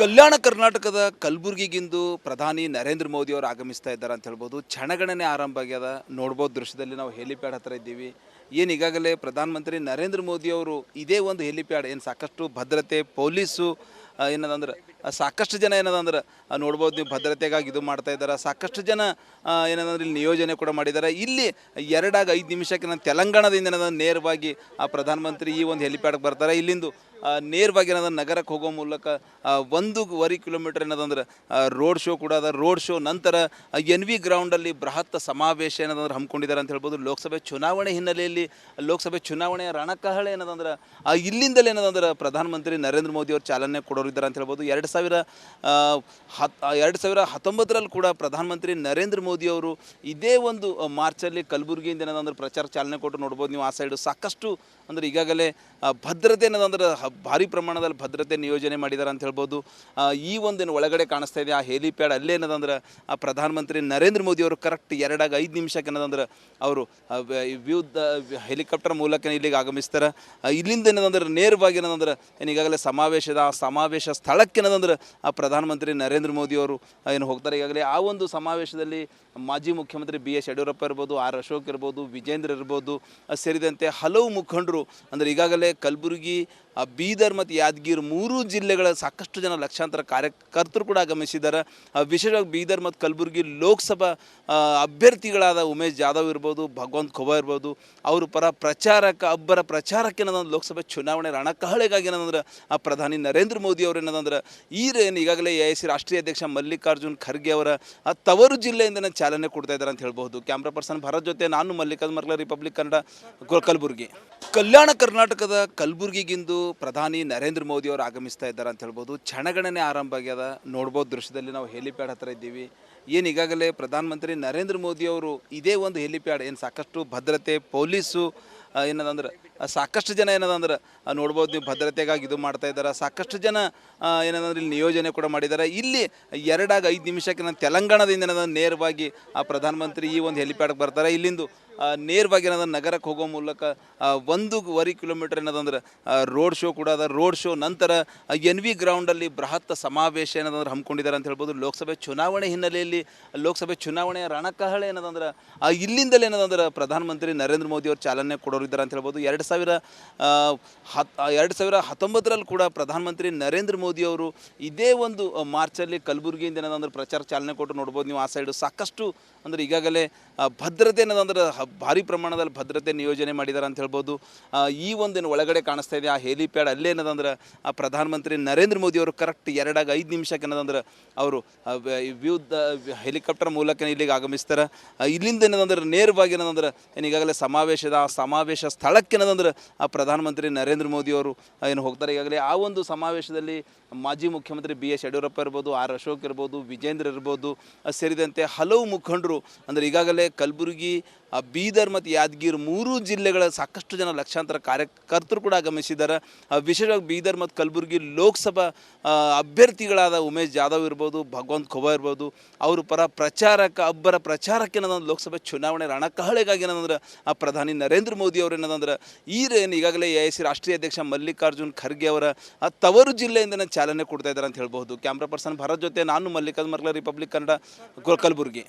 ಕಲ್ಯಾಣ ಕರ್ನಾಟಕದ ಕಲಬುರಗಿಗಿಂದು ಪ್ರಧಾನಿ ನರೇಂದ್ರ ಮೋದಿ ಅವರು ಆಗಮಿಸ್ತಾ ಇದ್ದಾರೆ ಅಂತ ಹೇಳ್ಬೋದು. ಕ್ಷಣಗಣನೆ ಆರಂಭ ಆಗ್ಯದ. ನೋಡ್ಬೋದು ದೃಶ್ಯದಲ್ಲಿ ನಾವು ಹೆಲಿಪ್ಯಾಡ್ ಹತ್ರ ಇದ್ದೀವಿ. ಏನು ಈಗಾಗಲೇ ಪ್ರಧಾನಮಂತ್ರಿ ನರೇಂದ್ರ ಮೋದಿ ಅವರು ಇದೇ ಒಂದು ಹೆಲಿಪ್ಯಾಡ್ ಏನು ಸಾಕಷ್ಟು ಭದ್ರತೆ ಪೊಲೀಸು ಏನದಂದ್ರೆ ಸಾಕಷ್ಟು ಜನ ಏನದಂದ್ರೆ ನೋಡ್ಬೋದು ನೀವು ಭದ್ರತೆಗಾಗಿ ಇದು ಮಾಡ್ತಾ ಇದ್ದಾರೆ. ಸಾಕಷ್ಟು ಜನ ಏನಂದ್ರೆ ಇಲ್ಲಿ ನಿಯೋಜನೆ ಕೂಡ ಮಾಡಿದ್ದಾರೆ. ಇಲ್ಲಿ 2-5 ನಿಮಿಷಕ್ಕೆ ನಾನು ತೆಲಂಗಾಣದಿಂದ ಏನದ ನೇರವಾಗಿ ಆ ಪ್ರಧಾನಮಂತ್ರಿ ಈ ಒಂದು ಹೆಲಿಪ್ಯಾಡ್ಗೆ ಬರ್ತಾರೆ. ಇಲ್ಲಿಂದು ನೇರವಾಗಿ ಏನದ ನಗರಕ್ಕೆ ಹೋಗೋ ಮೂಲಕ 1.5 ಕಿಲೋಮೀಟರ್ ಏನದಂದ್ರೆ ರೋಡ್ ಶೋ ಕೂಡ ಅದ. ರೋಡ್ ಶೋ ನಂತರ NV ಗ್ರೌಂಡಲ್ಲಿ ಬೃಹತ್ ಸಮಾವೇಶ ಏನದಂದ್ರೆ ಹಮ್ಮಿಕೊಂಡಿದ್ದಾರೆ ಅಂತ ಹೇಳ್ಬೋದು. ಲೋಕಸಭೆ ಚುನಾವಣೆ ಹಿನ್ನೆಲೆಯಲ್ಲಿ ಲೋಕಸಭೆ ಚುನಾವಣೆಯ ರಣಕಹಳೆ ಏನದಂದ್ರೆ ಇಲ್ಲಿಂದಲೇ ಏನದಂದ್ರೆ ಪ್ರಧಾನಮಂತ್ರಿ ನರೇಂದ್ರ ಮೋದಿ ಅವರು ಚಾಲನೆ ಕೊಡೋರಿದ್ದಾರೆ ಅಂತ ಹೇಳ್ಬೋದು. 2019ರಲ್ಲಿ ಕೂಡ ಪ್ರಧಾನಮಂತ್ರಿ ನರೇಂದ್ರ ಮೋದಿ ಅವರು ಇದೇ ಒಂದು ಮಾರ್ಚಲ್ಲಿ ಕಲಬುರಗಿಯಿಂದ ಏನದಂದ್ರೆ ಪ್ರಚಾರ ಚಾಲನೆ ಕೊಟ್ಟು ನೋಡ್ಬೋದು ನೀವು. ಆ ಸೈಡು ಸಾಕಷ್ಟು ಅಂದರೆ ಈಗಾಗಲೇ ಭದ್ರತೆ ಏನದಂದ್ರೆ ಭಾರಿ ಪ್ರಮಾಣದಲ್ಲಿ ಭದ್ರತೆ ನಿಯೋಜನೆ ಮಾಡಿದ್ದಾರೆ ಅಂತ ಹೇಳ್ಬೋದು. ಈ ಒಂದೇನು ಒಳಗಡೆ ಕಾಣಿಸ್ತಾ ಇದೆ ಆ ಹೆಲಿಪ್ಯಾಡ್ ಅಲ್ಲೇ ಏನದಂದ್ರೆ ಆ ಪ್ರಧಾನಮಂತ್ರಿ ನರೇಂದ್ರ ಮೋದಿ ಅವರು ಕರೆಕ್ಟ್ 2-5 ನಿಮಿಷಕ್ಕೆ ಏನದಂದ್ರೆ ಅವರು ಹೆಲಿಕಾಪ್ಟರ್ ಮೂಲಕ ಇಲ್ಲಿಗೆ ಆಗಮಿಸ್ತಾರೆ. ಇಲ್ಲಿಂದ ಏನದಂದ್ರೆ ನೇರವಾಗಿ ಏನದಂದ್ರೆ ಈಗಾಗಲೇ ಸಮಾವೇಶ ಸ್ಥಳಕ್ಕೆ ಏನದಂದ್ರೆ ಆ ಪ್ರಧಾನಮಂತ್ರಿ ನರೇಂದ್ರ ಮೋದಿ ಅವರು ಏನು ಹೋಗ್ತಾರೆ. ಈಗಾಗಲೇ ಆ ಒಂದು ಸಮಾವೇಶದಲ್ಲಿ ಮಾಜಿ ಮುಖ್ಯಮಂತ್ರಿ BS ಯಡಿಯೂರಪ್ಪ ಇರ್ಬೋದು, R ಅಶೋಕ್ ಇರ್ಬೋದು, ವಿಜೇಂದ್ರ ಇರ್ಬೋದು ಸೇರಿದಂತೆ ಹಲವು ಮುಖಂಡರು ಅಂದರೆ ಈಗಾಗಲೇ ಕಲಬುರಗಿ, ಬೀದರ್ ಮತ್ತು ಯಾದಗಿರಿ 3 ಜಿಲ್ಲೆಗಳ ಸಾಕಷ್ಟು ಜನ ಲಕ್ಷಾಂತರ ಕಾರ್ಯಕರ್ತರು ಕೂಡ ಆಗಮಿಸಿದ್ದಾರೆ. ವಿಶೇಷವಾಗಿ ಬೀದರ್ ಮತ್ತು ಕಲಬುರಗಿ ಲೋಕಸಭಾ ಅಭ್ಯರ್ಥಿಗಳಾದ ಉಮೇಶ್ ಜಾಧವ್ ಇರ್ಬೋದು, ಭಗವಂತ ಖೋಬಾ ಇರ್ಬೋದು, ಅವರು ಅಬ್ಬರ ಪ್ರಚಾರಕ್ಕೆ ಏನಂದ್ರೆ ಲೋಕಸಭೆ ಚುನಾವಣೆ ರಣಕಹಳೆಗಾಗಿ ಏನಂದ್ರೆ ಆ ಪ್ರಧಾನಿ ನರೇಂದ್ರ ಮೋದಿ ಅವರು ಏನಂದ್ರೆ ಈಗಾಗಲೇ AIC ರಾಷ್ಟ್ರೀಯ ಅಧ್ಯಕ್ಷ ಮಲ್ಲಿಕಾರ್ಜುನ್ ಖರ್ಗೆ ಅವರ ತವರು ಜಿಲ್ಲೆಯಿಂದ ಚಾಲನೆ ಕೊಡ್ತಾ ಇದ್ದಾರೆ ಅಂತ ಹೇಳ್ಬೋದು. ಕ್ಯಾಮ್ರಾ ಪರ್ಸನ್ ಭರತ್ ಜೊತೆ ನಾನು ಮಲ್ಲಿಕಾರ್ಜುನ್ ಮರ್ಲ, ರಿಪಬ್ಲಿಕ್ ಕನ್ನಡ, ಕಲಬುರಗಿ. ಕಲ್ಯಾಣ ಕರ್ನಾಟಕದ ಕಲಬುರಗಿಗಿಂದು ಪ್ರಧಾನಿ ನರೇಂದ್ರ ಮೋದಿ ಅವರು ಆಗಮಿಸ್ತಾ ಇದ್ದಾರೆ ಅಂತ ಹೇಳ್ಬೋದು. ಕ್ಷಣಗಣನೆ ಆರಂಭ ಆಗ್ಯದ. ನೋಡ್ಬೋದು ದೃಶ್ಯದಲ್ಲಿ ನಾವು ಹೆಲಿಪ್ಯಾಡ್ ಹತ್ರ ಇದ್ದೀವಿ. ಏನು ಈಗಾಗಲೇ ಪ್ರಧಾನಮಂತ್ರಿ ನರೇಂದ್ರ ಮೋದಿ ಅವರು ಇದೇ ಒಂದು ಹೆಲಿಪ್ಯಾಡ್ ಏನು ಸಾಕಷ್ಟು ಭದ್ರತೆ ಪೊಲೀಸು ಏನದಂದ್ರೆ ಸಾಕಷ್ಟು ಜನ ಏನದಂದ್ರೆ ನೋಡ್ಬೋದು ನೀವು ಭದ್ರತೆಗಾಗಿ ಇದು ಮಾಡ್ತಾ ಇದ್ದಾರೆ. ಸಾಕಷ್ಟು ಜನ ಏನಂದ್ರೆ ಇಲ್ಲಿ ನಿಯೋಜನೆ ಕೂಡ ಮಾಡಿದ್ದಾರೆ. ಇಲ್ಲಿ 2-5 ನಿಮಿಷಕ್ಕೆ ನಾನು ತೆಲಂಗಾಣದಿಂದ ಏನಂದ್ರೆ ನೇರವಾಗಿ ಆ ಪ್ರಧಾನಮಂತ್ರಿ ಈ ಒಂದು ಹೆಲಿಪ್ಯಾಡ್ಗೆ ಬರ್ತಾರೆ. ಇಲ್ಲಿಂದು ನೇರವಾಗಿ ಏನಂದ್ರೆ ನಗರಕ್ಕೆ ಹೋಗೋ ಮೂಲಕ 1.5 ಕಿಲೋಮೀಟರ್ ಏನದಂದ್ರೆ ರೋಡ್ ಶೋ ಕೂಡ ಅದ. ರೋಡ್ ಶೋ ನಂತರ NV ಗ್ರೌಂಡಲ್ಲಿ ಬೃಹತ್ ಸಮಾವೇಶ ಏನದಂದ್ರೆ ಹಮ್ಮಿಕೊಂಡಿದ್ದಾರೆ ಅಂತ ಹೇಳ್ಬೋದು. ಲೋಕಸಭೆ ಚುನಾವಣೆ ಹಿನ್ನೆಲೆಯಲ್ಲಿ ಲೋಕಸಭೆ ಚುನಾವಣೆಯ ರಣಕಹಳೆ ಏನದಂದ್ರೆ ಇಲ್ಲಿಂದಲೇ ಏನದಂದ್ರೆ ಪ್ರಧಾನಮಂತ್ರಿ ನರೇಂದ್ರ ಮೋದಿ ಅವರು ಚಾಲನೆ ಕೊಡೋರಿದ್ದಾರೆ ಅಂತ ಹೇಳ್ಬೋದು. 2019ರಲ್ಲಿ ಕೂಡ ಪ್ರಧಾನಮಂತ್ರಿ ನರೇಂದ್ರ ಮೋದಿ ಅವರು ಇದೇ ಒಂದು ಮಾರ್ಚಲ್ಲಿ ಕಲಬುರಗಿಯಿಂದ ಏನದಂದ್ರೆ ಪ್ರಚಾರ ಚಾಲನೆ ಕೊಟ್ಟು ನೋಡ್ಬೋದು ನೀವು. ಆ ಸೈಡು ಸಾಕಷ್ಟು ಅಂದರೆ ಈಗಾಗಲೇ ಭದ್ರತೆ ಏನದಂದ್ರೆ ಭಾರಿ ಪ್ರಮಾಣದಲ್ಲಿ ಭದ್ರತೆ ನಿಯೋಜನೆ ಮಾಡಿದ್ದಾರೆ ಅಂತ ಹೇಳ್ಬೋದು. ಈ ಒಂದೇನು ಒಳಗಡೆ ಕಾಣಿಸ್ತಾ ಇದೆ ಆ ಹೆಲಿಪ್ಯಾಡ್ ಅಲ್ಲೇ ಏನದಂದ್ರೆ ಆ ಪ್ರಧಾನಮಂತ್ರಿ ನರೇಂದ್ರ ಮೋದಿ ಅವರು ಕರೆಕ್ಟ್ 2-5 ನಿಮಿಷಕ್ಕೆ ಏನದಂದ್ರೆ ಅವರು ಹೆಲಿಕಾಪ್ಟರ್ ಮೂಲಕ ಇಲ್ಲಿಗೆ ಆಗಮಿಸ್ತಾರೆ. ಇಲ್ಲಿಂದ ಏನದಂದ್ರೆ ನೇರವಾಗಿ ಏನದಂದ್ರೆ ಈಗಾಗಲೇ ಸಮಾವೇಶ ಸ್ಥಳಕ್ಕೆ ಏನದಂದ್ರೆ ಆ ಪ್ರಧಾನಮಂತ್ರಿ ನರೇಂದ್ರ ಮೋದಿ ಅವರು ಏನು ಹೋಗ್ತಾರೆ. ಈಗಾಗಲೇ ಆ ಒಂದು ಸಮಾವೇಶದಲ್ಲಿ ಮಾಜಿ ಮುಖ್ಯಮಂತ್ರಿ BS ಯಡಿಯೂರಪ್ಪ ಇರ್ಬೋದು, R ಅಶೋಕ್ ಇರ್ಬೋದು, ವಿಜೇಂದ್ರ ಇರ್ಬೋದು ಸೇರಿದಂತೆ ಹಲವು ಮುಖಂಡರು ಅಂದರೆ ಈಗಾಗಲೇ ಕಲಬುರಗಿ, ಬೀದರ್ ಮತ್ತು ಯಾದಗಿರಿ 3 ಜಿಲ್ಲೆಗಳ ಸಾಕಷ್ಟು ಜನ ಲಕ್ಷಾಂತರ ಕಾರ್ಯಕರ್ತರು ಕೂಡ ಆಗಮಿಸಿದ್ದಾರೆ. ವಿಶೇಷವಾಗಿ ಬೀದರ್ ಮತ್ತು ಕಲಬುರಗಿ ಲೋಕಸಭಾ ಅಭ್ಯರ್ಥಿಗಳಾದ ಉಮೇಶ್ ಜಾಧವ್ ಇರ್ಬೋದು, ಭಗವಂತ ಖೋಬಾ ಇರ್ಬೋದು, ಅವರು ಅಬ್ಬರ ಪ್ರಚಾರಕ್ಕೆ ಏನಂದ್ರೆ ಲೋಕಸಭೆ ಚುನಾವಣೆ ರಣಕಹಳೆಗಾಗಿ ಏನಂದ್ರೆ ಆ ಪ್ರಧಾನಿ ನರೇಂದ್ರ ಮೋದಿ ಅವರು ಏನಂದ್ರೆ ಈಗಾಗಲೇ AIC ರಾಷ್ಟ್ರೀಯ ಅಧ್ಯಕ್ಷ ಮಲ್ಲಿಕಾರ್ಜುನ್ ಖರ್ಗೆ ಅವರ ತವರು ಜಿಲ್ಲೆಯಿಂದ ಚಾಲನೆ ಕೊಡ್ತಾ ಇದ್ದಾರೆ ಅಂತ ಹೇಳ್ಬೋದು. ಕ್ಯಾಮ್ರಾ ಪರ್ಸನ್ ಭರತ್ ಜೊತೆ ನಾನು ಮಲ್ಲಿಕಾರ್ಜುನ್ ಮರ್ಲ, ರಿಪಬ್ಲಿಕ್ ಕನ್ನಡ, ಕಲಬುರಗಿ.